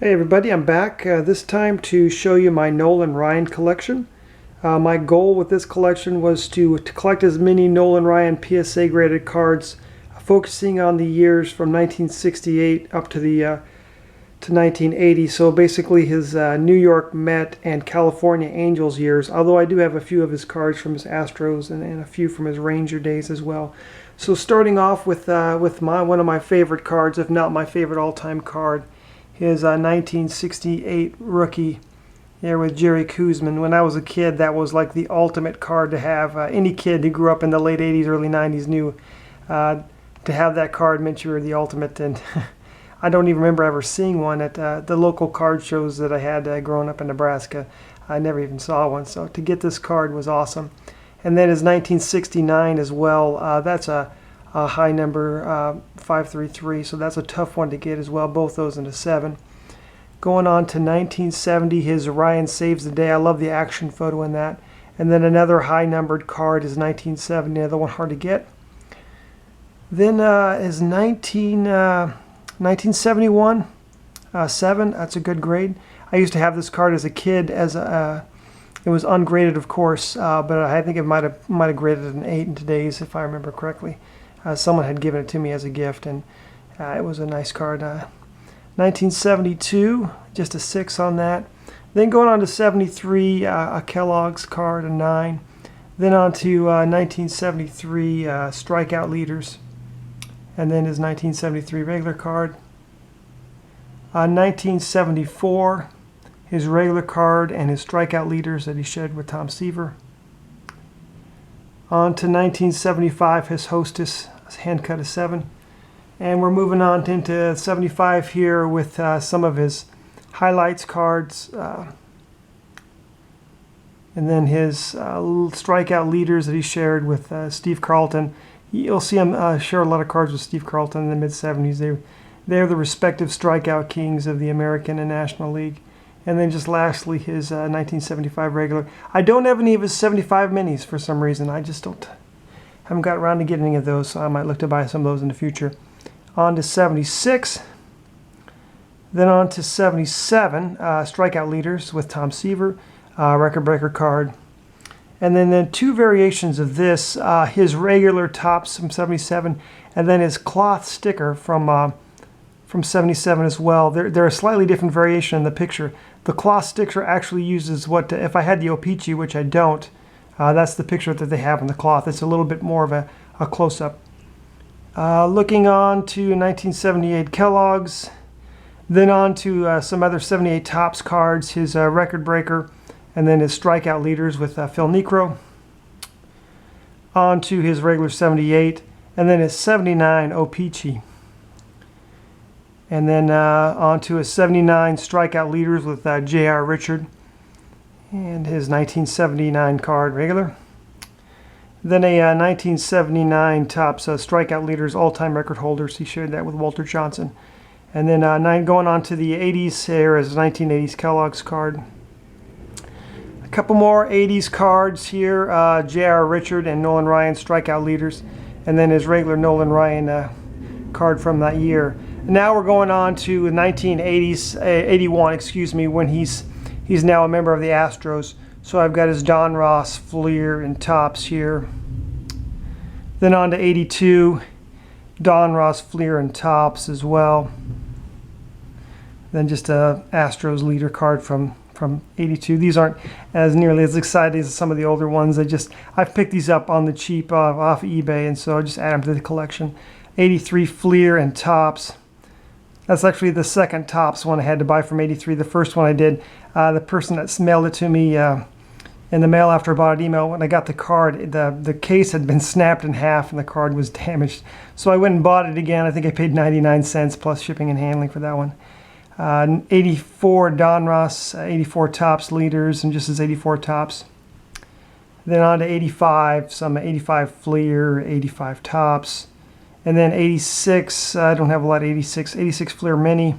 Hey everybody, I'm back this time to show you my Nolan Ryan collection. My goal with this collection was to collect as many Nolan Ryan PSA graded cards, focusing on the years from 1968 up to 1980. So basically his New York Met and California Angels years, although I do have a few of his cards from his Astros and a few from his Ranger days as well. So starting off with one of my favorite cards, if not my favorite all-time card, his 1968 rookie here with Jerry Koosman. When I was a kid, that was like the ultimate card to have. Any kid who grew up in the late 80s, early 90s knew to have that card meant you were the ultimate. And I don't even remember ever seeing one at the local card shows that I had growing up in Nebraska. I never even saw one. So to get this card was awesome. And then his 1969 as well. That's a high number, 533, so that's a tough one to get as well, both those into 7. Going on to 1970, his Ryan Saves the Day. I love the action photo in that. And then another high numbered card is 1970, another one hard to get. Then his 1971 7, that's a good grade. I used to have this card as a kid as it was ungraded, of course, but I think it might have graded an 8 in today's, if I remember correctly. Someone had given it to me as a gift, and it was a nice card. 1972, just a 6 on that. Then going on to 73, a Kellogg's card, a 9. Then on to 1973 strikeout leaders, and then his 1973 regular card. 1974, his regular card and his strikeout leaders that he shared with Tom Seaver. On to 1975, his Hostess hand cut a 7. And we're moving on into 75 here with some of his highlights cards. And then his strikeout leaders that he shared with Steve Carlton. You'll see him share a lot of cards with Steve Carlton in the mid-70s. They're the respective strikeout kings of the American and National League. And then just lastly, his 1975 regular. I don't have any of his 75 minis for some reason. I just haven't got around to getting any of those, so I might look to buy some of those in the future. On to 76. Then on to 77, strikeout leaders with Tom Seaver, record breaker card. And then two variations of this, his regular tops from 77, and then his cloth sticker from 77 as well. They're a slightly different variation in the picture. The cloth sticker actually uses if I had the O-Pee-Chee, which I don't, that's the picture that they have in the cloth. It's a little bit more of a close-up. Looking on to 1978 Kellogg's, then on to some other 78 Topps cards, his record breaker, and then his strikeout leaders with Phil Niekro. On to his regular 78, and then his 79 O-Pee-Chee. And then on to his 79 strikeout leaders with J.R. Richard and his 1979 card regular. Then a 1979 Topps strikeout leaders all-time record holders. He shared that with Walter Johnson. And then going on to the 80s, here is 1980s Kellogg's card. A couple more 80s cards here, J.R. Richard and Nolan Ryan strikeout leaders. And then his regular Nolan Ryan card from that year. Now we're going on to 81, when he's now a member of the Astros. So I've got his Don Ross, Fleer, and Topps here. Then on to 82, Don Ross, Fleer, and Topps as well. Then just a Astros leader card from 82. These aren't nearly as exciting as some of the older ones. I've picked these up on the cheap off eBay, and so I just add them to the collection. 83 Fleer and Topps. That's actually the second Topps one I had to buy from 83. The first one I did, the person that mailed it to me in the mail after I bought an email, when I got the card, the case had been snapped in half and the card was damaged. So I went and bought it again. I think I paid 99 cents plus shipping and handling for that one. 84 Don Ross, 84 Topps leaders, and just as 84 Topps. Then on to 85, some 85 Fleer, 85 Topps. And then 86, I don't have a lot of 86 Fleer Mini.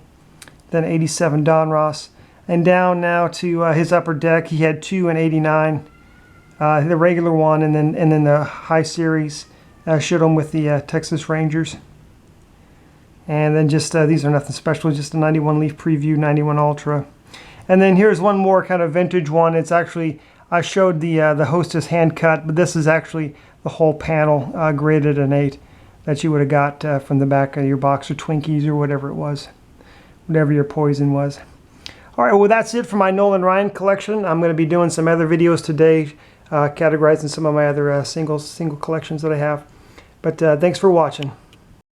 Then 87 Don Ross. And down now to his upper deck, he had 2 and 89. The regular one, and then the high series. Showed him with the Texas Rangers. And then just, these are nothing special, just a 91 Leaf Preview, 91 Ultra. And then here's one more kind of vintage one. It's actually, I showed the Hostess hand cut, but this is actually the whole panel graded an 8 that you would have got from the back of your box or Twinkies or whatever it was, whatever your poison was. All right, well, that's it for my Nolan Ryan collection. I'm going to be doing some other videos today, categorizing some of my other single collections that I have. But thanks for watching.